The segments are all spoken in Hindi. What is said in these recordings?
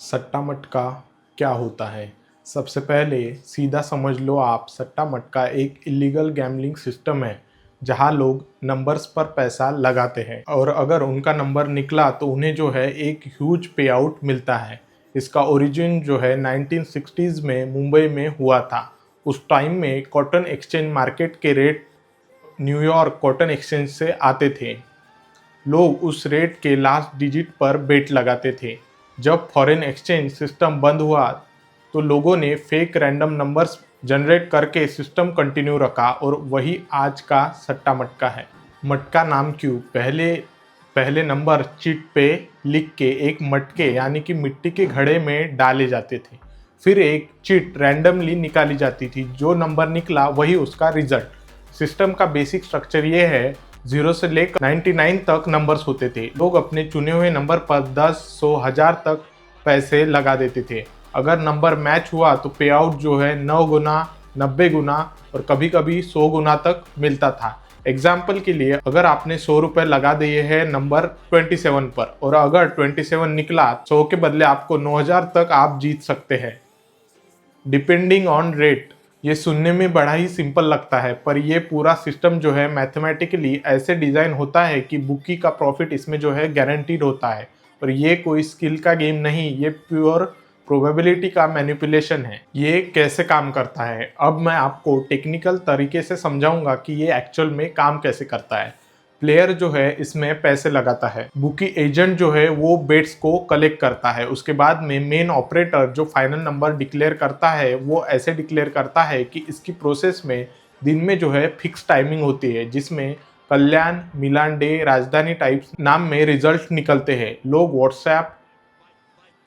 सट्टा मटका क्या होता है? सबसे पहले सीधा समझ लो आप, सट्टा मटका एक इलीगल गैम्बलिंग सिस्टम है जहां लोग नंबर्स पर पैसा लगाते हैं और अगर उनका नंबर निकला तो उन्हें जो है एक ह्यूज पे आउट मिलता है। इसका ओरिजिन जो है 1960s में मुंबई में हुआ था। उस टाइम में कॉटन एक्सचेंज मार्केट के रेट न्यूयॉर्क कॉटन एक्सचेंज से आते थे। लोग उस रेट के लास्ट डिजिट पर बेट लगाते थे। जब फॉरेन एक्सचेंज सिस्टम बंद हुआ तो लोगों ने फेक रैंडम नंबर्स जनरेट करके सिस्टम कंटिन्यू रखा और वही आज का सट्टा मटका है। मटका नाम क्यों? पहले पहले नंबर चिट पे लिख के एक मटके यानी कि मिट्टी के घड़े में डाले जाते थे। फिर एक चिट रैंडमली निकाली जाती थी। जो नंबर निकला वही उसका रिजल्ट। सिस्टम का बेसिक स्ट्रक्चर ये है, 0 से लेकर 99 तक नंबर्स होते थे। लोग अपने चुने हुए नंबर पर 10, 100, 1000 तक पैसे लगा देते थे। अगर नंबर मैच हुआ तो पे आउट जो है 9 गुना, 90 गुना और कभी कभी 100 गुना तक मिलता था। एग्जाम्पल के लिए, अगर आपने 100 रुपये लगा दिए हैं नंबर 27 पर और अगर 27 निकला, 100 के बदले आपको 9000 तक आप जीत सकते हैं डिपेंडिंग ऑन रेट। ये सुनने में बड़ा ही सिंपल लगता है पर ये पूरा सिस्टम जो है मैथमेटिकली ऐसे डिज़ाइन होता है कि बुकी का प्रॉफिट इसमें जो है गारंटीड होता है। और ये कोई स्किल का गेम नहीं, ये प्योर प्रोबेबिलिटी का मैनिपुलेशन है। ये कैसे काम करता है, अब मैं आपको टेक्निकल तरीके से समझाऊंगा कि ये एक्चुअल में काम कैसे करता है। प्लेयर जो है इसमें पैसे लगाता है, बुकी एजेंट जो है वो बेट्स को कलेक्ट करता है। उसके बाद में मेन ऑपरेटर जो फाइनल नंबर डिक्लेयर करता है वो ऐसे डिक्लेयर करता है कि इसकी प्रोसेस में दिन में जो है फिक्स टाइमिंग होती है जिसमें कल्याण, मिलान डे, राजधानी टाइप्स नाम में रिजल्ट निकलते हैं। लोग व्हाट्सएप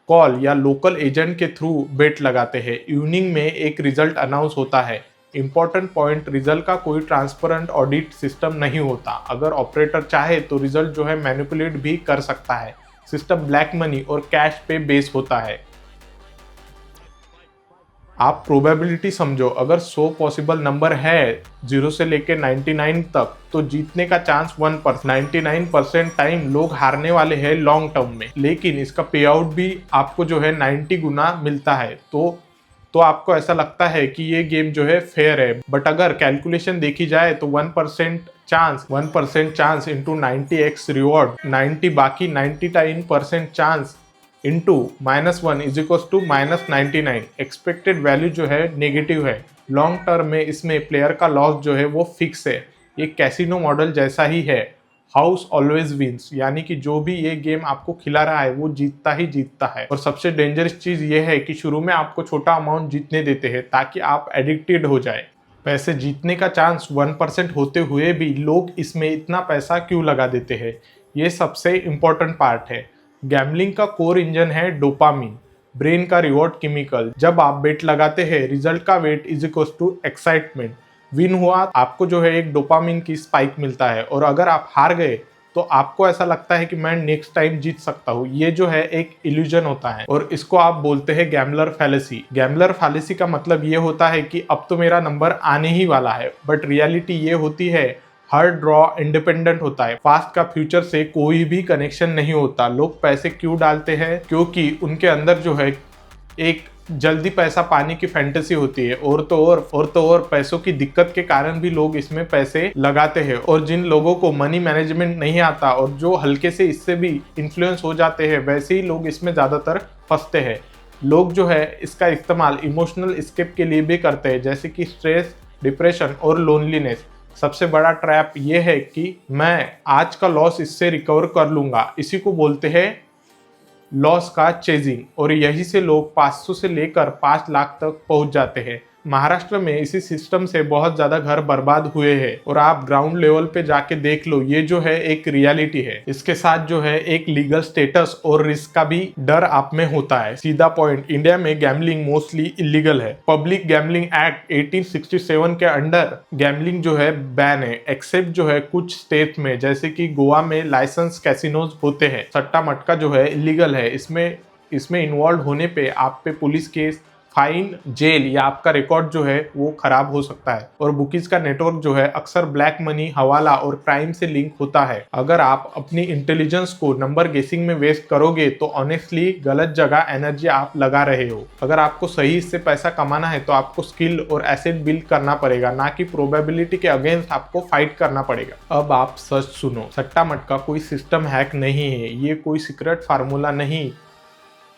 कॉल या लोकल एजेंट के थ्रू बेट लगाते हैं। इवनिंग में एक रिजल्ट अनाउंस होता है। इंपॉर्टेंट पॉइंट, रिजल्ट का कोई ट्रांसपेरेंट ऑडिट सिस्टम नहीं होता। अगर ऑपरेटर चाहे तो रिजल्ट जो है मैनिपुलेट भी कर सकता है। सिस्टम ब्लैक मनी और कैश पे बेस होता है। आप प्रोबेबिलिटी समझो, अगर 100 पॉसिबल नंबर है 0 से लेकर 99 तक तो जीतने का चांस 1%। 99% टाइम लोग हारने वाले हैं लॉन्ग टर्म में, लेकिन इसका पे आउट भी आपको जो है 90 गुना मिलता है। तो आपको ऐसा लगता है कि ये गेम जो है फेयर है, बट अगर कैलकुलेशन देखी जाए तो 1% चांस इंटू 90x रिवॉर्ड, 90 बाकी 99% chance into -1 is equal to -99। Expected value जो है नेगेटिव है। लॉन्ग टर्म में इसमें प्लेयर का लॉस जो है वो फिक्स है। ये कैसीनो मॉडल जैसा ही है, हाउस ऑलवेज विंस, यानी कि जो भी ये गेम आपको खिला रहा है वो जीतता ही जीतता है। और सबसे डेंजरस चीज ये है कि शुरू में आपको छोटा अमाउंट जीतने देते हैं ताकि आप एडिक्टेड हो जाए। पैसे जीतने का चांस 1% होते हुए भी लोग इसमें इतना पैसा क्यों लगा देते हैं, ये सबसे इम्पोर्टेंट पार्ट है। गैम्बलिंग का कोर इंजन है डोपामिन, ब्रेन का रिवॉर्ड केमिकल। जब आप बेट लगाते हैं, रिजल्ट का wait is equal to excitement. Win हुआ आपको जो है एक डोपामिन की स्पाइक मिलता है और अगर आप हार गए तो आपको ऐसा लगता है कि मैं नेक्स्ट टाइम जीत सकता हूँ। ये जो है एक इल्यूजन होता है और इसको आप बोलते हैं गैम्बलर फैलेसी। गैम्बलर फैलेसी का मतलब ये होता है कि अब तो मेरा नंबर आने ही वाला है, बट रियलिटी ये होती है हर ड्रॉ इंडिपेंडेंट होता है। पास्ट का फ्यूचर से कोई भी कनेक्शन नहीं होता। लोग पैसे क्यों डालते हैं? क्योंकि उनके अंदर जो है एक जल्दी पैसा पाने की फैंटेसी होती है और तो और पैसों की दिक्कत के कारण भी लोग इसमें पैसे लगाते हैं। और जिन लोगों को मनी मैनेजमेंट नहीं आता और जो हल्के से इससे भी इन्फ्लुएंस हो जाते हैं, वैसे ही लोग इसमें ज़्यादातर फंसते हैं। लोग जो है इसका इस्तेमाल इमोशनल एस्केप के लिए भी करते हैं, जैसे कि स्ट्रेस, डिप्रेशन और लोनलीनेस। सबसे बड़ा ट्रैप ये है कि मैं आज का लॉस इससे रिकवर कर लूंगा, इसी को बोलते हैं लॉस का चेजिंग। और यही से लोग 500 से लेकर 5 लाख तक पहुंच जाते हैं। महाराष्ट्र में इसी सिस्टम से बहुत ज़्यादा घर बर्बाद हुए हैं और आप ग्राउंड लेवल पे जाके देख लो, ये जो है एक रियलिटी है। इसके साथ जो है एक लीगल स्टेटस और रिस्क का भी डर आप में होता है। सीधा पॉइंट, इंडिया में गैम्बलिंग मोस्टली इलीगल है। पब्लिक गैम्बलिंग एक्ट 1867 के अंडर गैम्बलिंग जो है बैन है, एक्सेप्ट जो है कुछ स्टेट में, जैसे कि गोवा में लाइसेंस कैसीनोज होते हैं। सट्टा मटका जो है इलीगल है। इसमें इन्वॉल्व होने पे आप पे पुलिस केस, फाइन, जेल या आपका रिकॉर्ड जो है वो खराब हो सकता है। और बुकीज का नेटवर्क जो है अक्सर ब्लैक मनी, हवाला और क्राइम से लिंक होता है। अगर आप अपनी इंटेलिजेंस को नंबर गेसिंग में वेस्ट करोगे तो ऑनेस्टली गलत जगह एनर्जी आप लगा रहे हो। अगर आपको सही इससे पैसा कमाना है तो आपको स्किल और एसेट बिल्ड करना पड़ेगा, ना कि प्रोबेबिलिटी के अगेंस्ट आपको फाइट करना पड़ेगा। अब आप सच सुनो, सट्टा मटका कोई सिस्टम हैक नहीं है, ये कोई सीक्रेट फार्मूला नहीं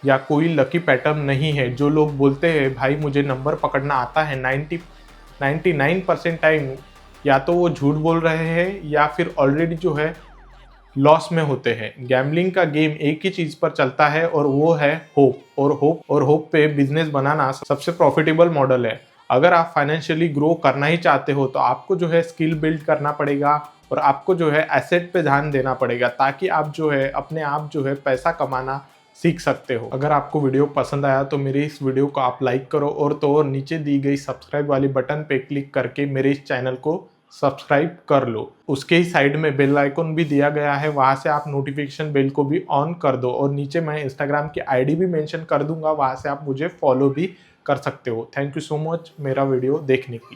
या कोई लकी पैटर्न नहीं है। जो लोग बोलते हैं भाई मुझे नंबर पकड़ना आता है 99% टाइम, या तो वो झूठ बोल रहे हैं या फिर ऑलरेडी जो है लॉस में होते हैं। गैम्बलिंग का गेम एक ही चीज पर चलता है और वो है होप। और होप पे बिजनेस बनाना सबसे प्रॉफिटेबल मॉडल है। अगर आप फाइनेंशियली ग्रो करना ही चाहते हो तो आपको जो है स्किल बिल्ड करना पड़ेगा और आपको जो है एसेट पे ध्यान देना पड़ेगा, ताकि आप जो है अपने आप जो है पैसा कमाना सीख सकते हो। अगर आपको वीडियो पसंद आया तो मेरे इस वीडियो को आप लाइक करो और तो और नीचे दी गई सब्सक्राइब वाली बटन पे क्लिक करके मेरे इस चैनल को सब्सक्राइब कर लो। उसके ही साइड में बेल आइकन भी दिया गया है, वहां से आप नोटिफिकेशन बेल को भी ऑन कर दो। और नीचे मैं इंस्टाग्राम की आईडी भी मेंशन कर दूंगा, वहां से आप मुझे फॉलो भी कर सकते हो। थैंक यू सो मच मेरा वीडियो देखने के लिए।